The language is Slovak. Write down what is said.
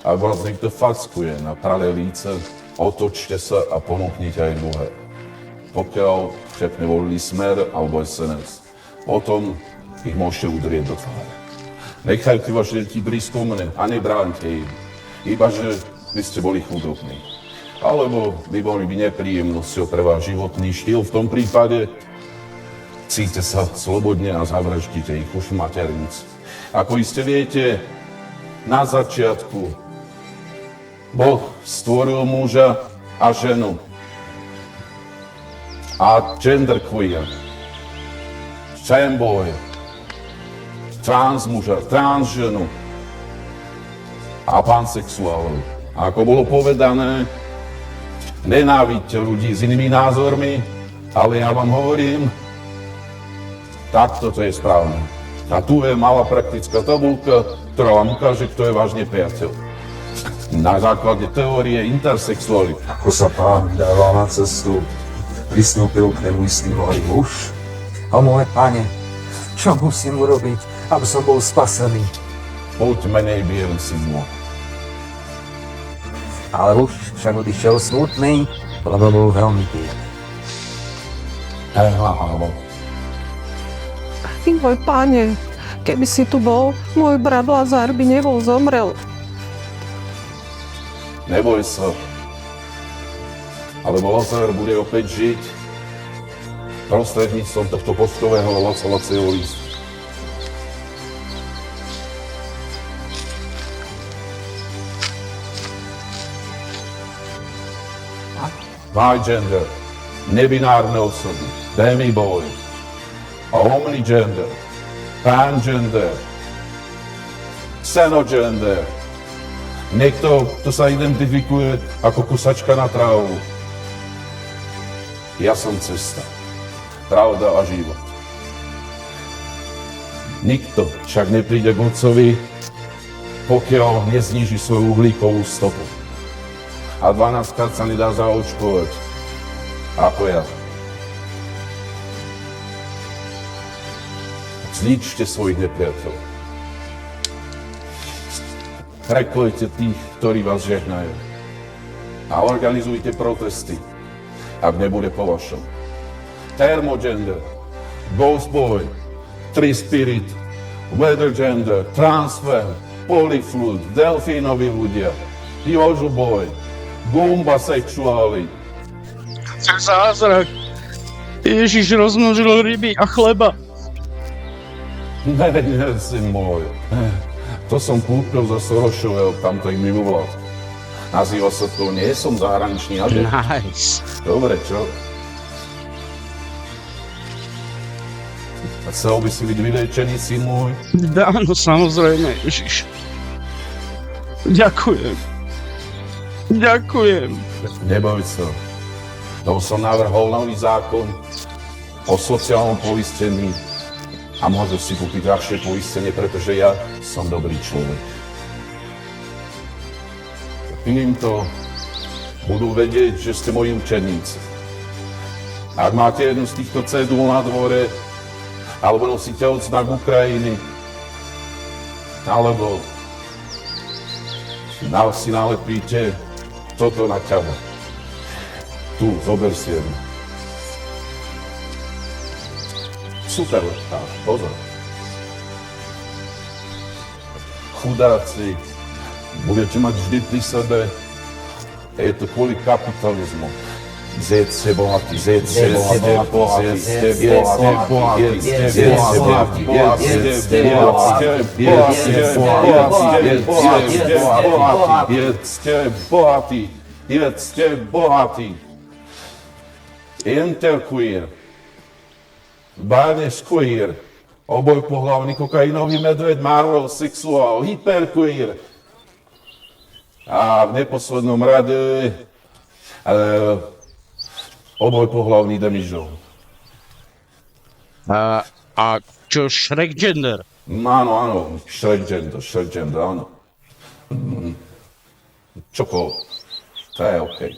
Ak vás niekto fackuje na pravé líce, otočte sa a ponúknite aj druhé. Pokiaľ však nevolili Smer alebo SNS, potom ich môžete udrieť do tváre. Nechajte vaše deti blízko mne a nebránte im, iba že by ste boli chudobní. Alebo by boli nepríjemnosťou pre váš životný štýl. V tom prípade cíte sa slobodne a zavraždite ich už v maternici. Ako iste viete, na začiatku Boh stvoril muža a ženu. A genderqueer, femboy, trans muža, trans ženu a pansexuálov. A ako bolo povedané, nenávidte ľudí s inými názormi, ale ja vám hovorím, takto to je správne. A tu je malá praktická tabuľka, ktorá vám ukáže, kto je váš nepriateľ. Na základe teórie intersexuality. Ako sa pán vydával na cestu, pristúpil k nemu istý mladý muž. O môj pane, čo musím urobiť, aby som bol spasený? Buď menej bielý, syn môj. Ale muž však odišiel smutný, lebo bol veľmi biedný. Môj pane, keby si tu bol, môj brat Lazár by nebol zomrel. Neboj sa. Alebo Lazár bude opäť žiť prostredníctvom tohto postového lacovacieho listu. Gender, nebinárne osoby, demiboy, omnigender, pangender, xenogender, niekto, kto sa identifikuje ako kusačka na trávu. Ja som cesta, pravda a život. Nikto však nepríde k Otcovi, pokiaľ nezníži svoju uhlíkovú stopu. A 12-krát sa nedá zaočkovať, ako ja. Zničte svojich nepriateľov. Preklejte tých, ktorí vás žehnajú. A organizujte protesty, ak nebude po vašom. Thermogender, Ghost Boy, Tri-Spirit, Weather Gender, Transfer, Polyfluid, Delfínovi ľudia, Jožu Boy, Gumba sexuáli. Zázrak. Ježiš rozmnožil ryby a chleba. Ne, syn môj. To som kúpil za Sorošového tamtej mimovládky. Nazýva sa to Nie som zahraničný agent. Nice. Dobre, čo? A chcel by si byť vylečený, syn môj? Áno, samozrejme, Ježiš. Ďakujem. Ďakujem. Neboj sa. To som navrhol nový zákon o sociálnom poistení a môžeš si kúpiť ľahšie poistenie, pretože ja som dobrý človek. Týmto budú vedieť, že ste moji učeníci. Ak máte jednu z týchto cédul na dvore, alebo nosíte odznak Ukrajiny, alebo si nalepíte toto na ťahu. Tu, zober si jednu. Super, pozor. Chudáci, budete mať vždy pri sebe, je to kvôli kapitalizmu. Zjedzte bohatý, zjedzte bohatý, zjedzte bohatý, zjedzte bohatý, zjedzte bohatý, jedzte bohatý. Interqueer, Barnes queer, obojpohlavný kokainový medveď, Marvel sexuál, hyperqueer. A v neposlednom rade obojpohlavný demižov. A čo Shrek Gender? Áno, Shrek Gender, áno. Čokoľvek, to je okej.